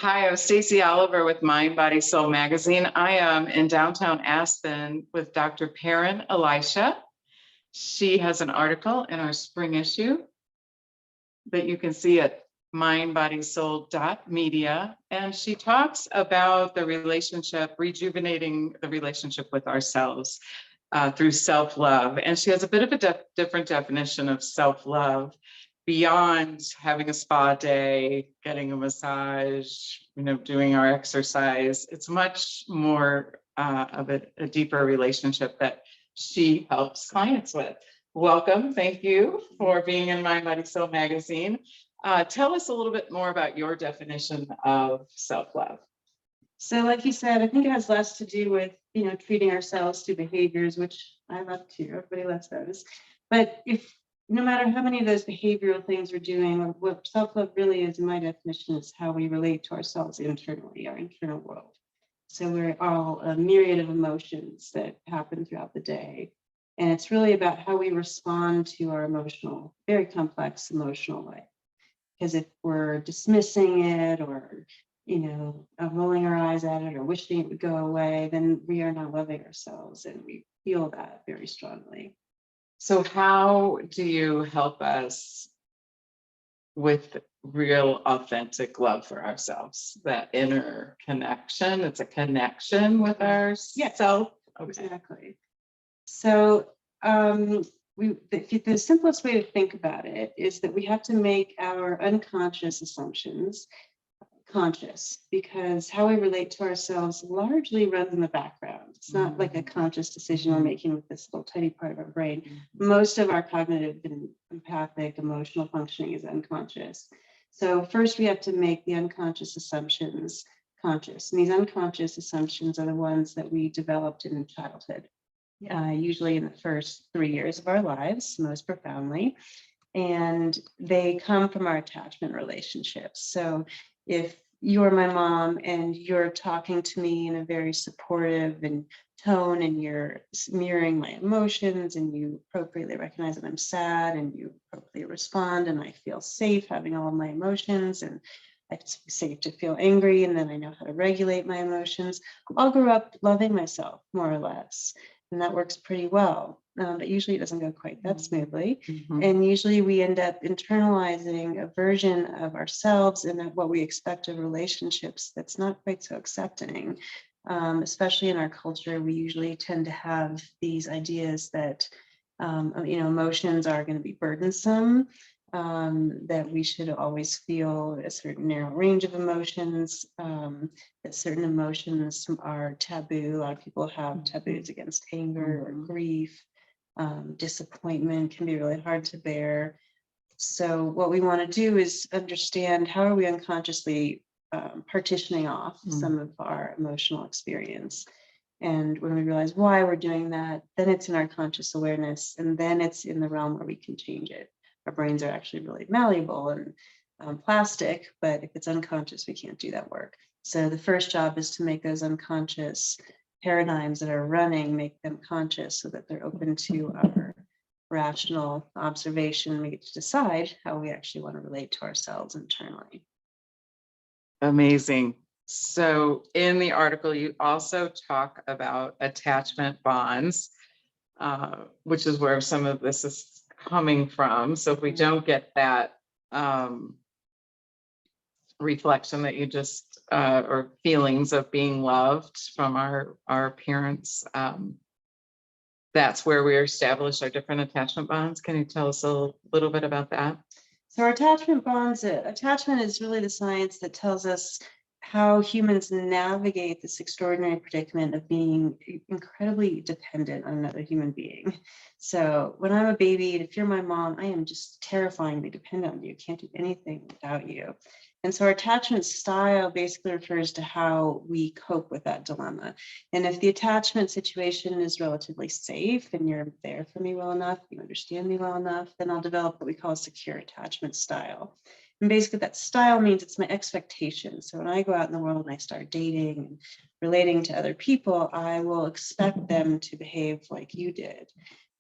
Hi, I'm Stacey Oliver with Mind, Body, Soul magazine. I am in downtown Aspen with Dr. Perrin Elisha. She has an article in our spring issue that you can see at mindbodysoul.media. And she talks about the relationship, rejuvenating the relationship with ourselves through self-love. And she has a bit of a different definition of self-love beyond having a spa day, getting a massage, doing our exercise. It's much more of a deeper relationship that she helps clients with. Welcome. Thank you for being in Mind, Body, Soul magazine. Tell us a little bit more about your definition of self-love. So like you said, I think it has less to do with, treating ourselves through behaviors, which I love too. Everybody loves those. But no matter how many of those behavioral things we're doing, what self-love really is, in my definition, is how we relate to ourselves internally, our internal world. So we're all a myriad of emotions that happen throughout the day. And it's really about how we respond to our very complex emotional life. Because if we're dismissing it or, rolling our eyes at it or wishing it would go away, then we are not loving ourselves, and we feel that very strongly. So how do you help us with real authentic love for ourselves, that inner connection? It's a connection with ourself. Okay. Exactly. So the simplest way to think about it is that we have to make our unconscious assumptions conscious, because how we relate to ourselves largely runs in the background. It's not like a conscious decision we're making with this little tiny part of our brain. Most of our cognitive and empathic emotional functioning is unconscious. So first we have to make the unconscious assumptions conscious. And these unconscious assumptions are the ones that we developed in childhood, usually in the first 3 years of our lives, most profoundly. And they come from our attachment relationships. So if you're my mom and you're talking to me in a very supportive tone, and you're mirroring my emotions, and you appropriately recognize that I'm sad, and you appropriately respond, and I feel safe having all of my emotions, and it's safe to feel angry, and then I know how to regulate my emotions, I'll grow up loving myself more or less. And that works pretty well. But usually it doesn't go quite that smoothly. And usually we end up internalizing a version of ourselves and of what we expect of relationships that's not quite so accepting. Especially in our culture, we usually tend to have these ideas that, emotions are going to be burdensome, that we should always feel a certain narrow range of emotions, that certain emotions are taboo. A lot of people have taboos against anger or grief. Disappointment can be really hard to bear. So what we want to do is understand, how are we unconsciously partitioning off some of our emotional experience. And when we realize why we're doing that, then it's in our conscious awareness, and then it's in the realm where we can change it. Our brains are actually really malleable and plastic, but if it's unconscious, we can't do that work. So the first job is to make those unconscious paradigms that are running, make them conscious, so that they're open to our rational observation. We get to decide how we actually want to relate to ourselves internally. Amazing. So in the article, you also talk about attachment bonds, which is where some of this is coming from. So if we don't get that reflection that you just, or feelings of being loved from our parents, that's where we establish our different attachment bonds. Can you tell us a little bit about that? So our attachment bonds, attachment is really the science that tells us how humans navigate this extraordinary predicament of being incredibly dependent on another human being. So when I'm a baby, and if you're my mom, I am just terrifyingly dependent on you. Can't do anything without you. And so our attachment style basically refers to how we cope with that dilemma. And if the attachment situation is relatively safe and you're there for me well enough, you understand me well enough, then I'll develop what we call a secure attachment style. And basically that style means it's my expectation. So when I go out in the world and I start dating and relating to other people, I will expect them to behave like you did.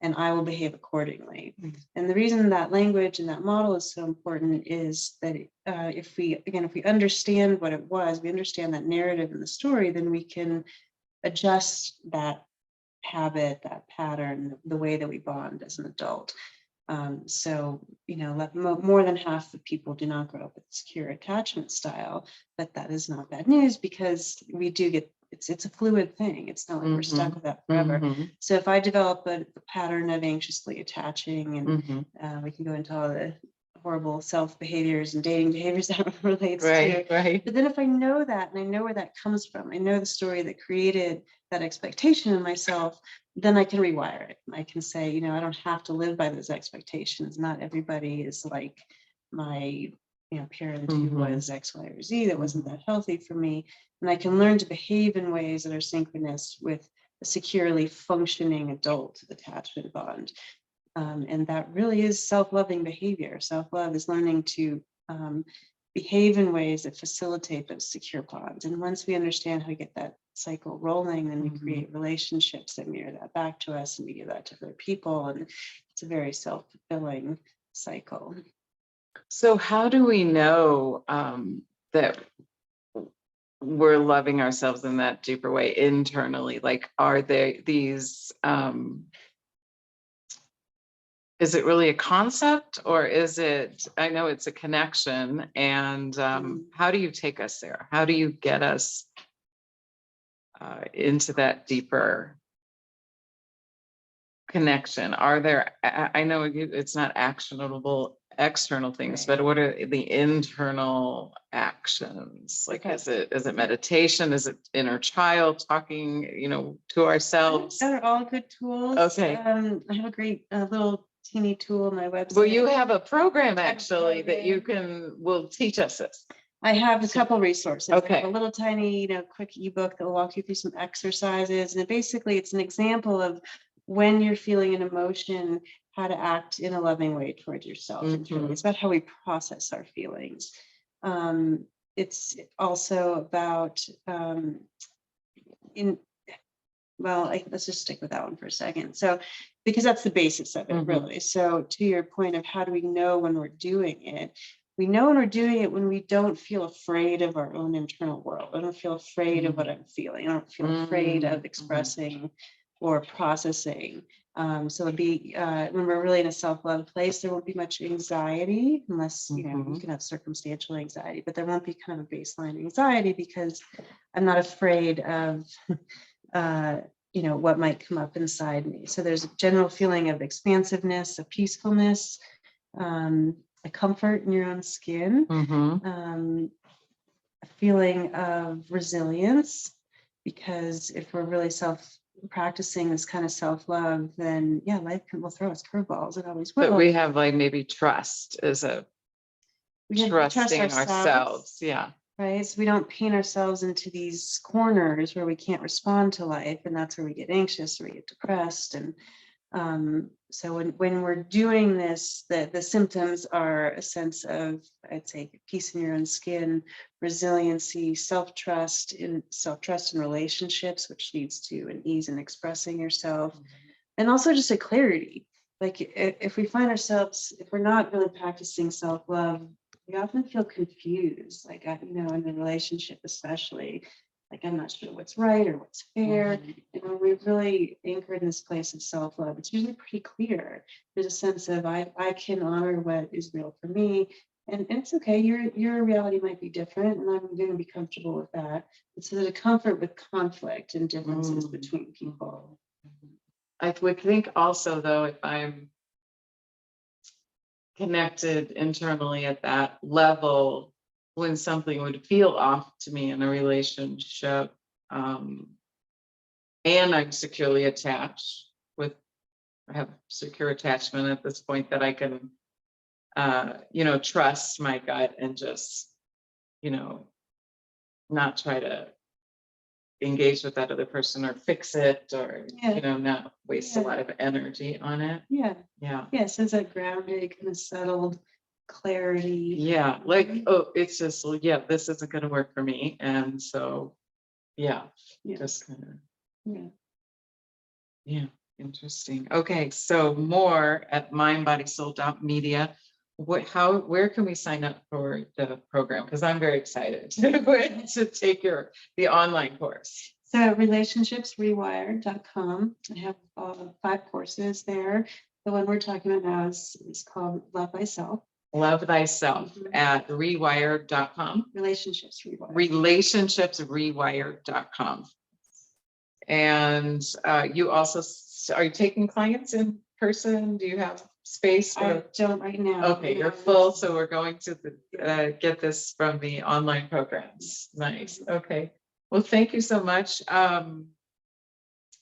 and I will behave accordingly. Mm. And the reason that language and that model is so important is that if we understand what it was, we understand that narrative in the story, then we can adjust that habit, that pattern, the way that we bond as an adult. So, more than half the people do not grow up with a secure attachment style, but that is not bad news, because we do get, it's a fluid thing. It's not like we're stuck with that forever. So if I develop a pattern of anxiously attaching, and we can go into all the horrible self behaviors and dating behaviors that it relates to. Right. But then if I know that, and I know where that comes from, I know the story that created that expectation in myself, then I can rewire it. I can say, I don't have to live by those expectations. Not everybody is like my parent who was X, Y, or Z that wasn't that healthy for me. And I can learn to behave in ways that are synchronous with a securely functioning adult attachment bond. And that really is self-loving behavior. Self-love is learning to behave in ways that facilitate those secure bonds. And once we understand how to get that cycle rolling, then we create relationships that mirror that back to us, and we give that to other people. And it's a very self-fulfilling cycle. So how do we know that we're loving ourselves in that deeper way internally? Like, are there these, is it really a concept, or is it, I know it's a connection, and how do you take us there? How do you get us into that deeper connection? Are there, I know it's not actionable external things, but what are the internal actions? Like, is it meditation? Is it inner child talking, to ourselves? Those are all good tools. Okay. I have a great little teeny tool on my website. Well, you have a program actually that will teach us this. I have a couple resources. Okay. I have a little tiny, quick ebook that will walk you through some exercises. And basically it's an example of when you're feeling an emotion, how to act in a loving way towards yourself. It's about how we process our feelings. It's also about let's just stick with that one for a second. So, because that's the basis of it, really. So to your point of how do we know when we're doing it? We know when we're doing it when we don't feel afraid of our own internal world. I don't feel afraid of what I'm feeling. I don't feel afraid of expressing or processing. So it'd be when we're really in a self-love place, there won't be much anxiety, unless you can have circumstantial anxiety, but there won't be kind of a baseline anxiety, because I'm not afraid of what might come up inside me. So there's a general feeling of expansiveness, a peacefulness, a comfort in your own skin, a feeling of resilience, because if we're really practicing this kind of self-love, then life will throw us curveballs. It always will. But we have maybe trust as we trusting ourselves. Yeah. Right. So we don't paint ourselves into these corners where we can't respond to life. And that's where we get anxious or we get depressed. And so when we're doing this, the symptoms are a sense of, I'd say, peace in your own skin, resiliency, self-trust in relationships, which leads to an ease in expressing yourself, and also just a clarity. Like if we find ourselves, if we're not really practicing self-love, we often feel confused, like, in a relationship, especially, like, I'm not sure what's right or what's fair. And when we're really anchored in this place of self-love, it's usually pretty clear. There's a sense of, I can honor what is real for me. And it's okay, your reality might be different, and I'm going to be comfortable with that. And so there's a comfort with conflict and differences between people. I would think also, though, if I'm connected internally at that level, when something would feel off to me in a relationship, and I'm securely attached I have secure attachment at this point, that I can, trust my gut and just, not try to engage with that other person or fix it, or not waste a lot of energy on it. So it's that grounded, kind of settled clarity. It's just, this isn't going to work for me, and so just kind of Interesting. Okay, so more at mindbodysoul.media. Where can we sign up for the program? Because I'm very excited to take the online course. So relationshipsrewired.com. I have 5 courses there. The one we're talking about now is called Love Thyself. Love Thyself at rewired.com. Relationships Rewired. Relationshipsrewired.com. And you also, are you taking clients in person? Do you have space? I don't right now. Okay, you're full, so we're going to get this from the online programs. Nice. Okay. Well, thank you so much.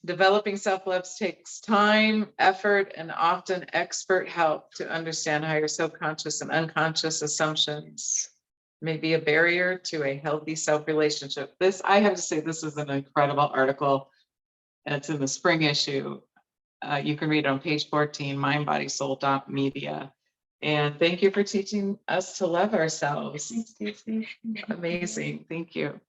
Developing self-love takes time, effort, and often expert help to understand how your subconscious and unconscious assumptions may be a barrier to a healthy self-relationship. I have to say, this is an incredible article. It's in the spring issue. You can read it on page 14, mindbodysoul.media. And thank you for teaching us to love ourselves. Thanks, Stacey. Amazing. Thank you.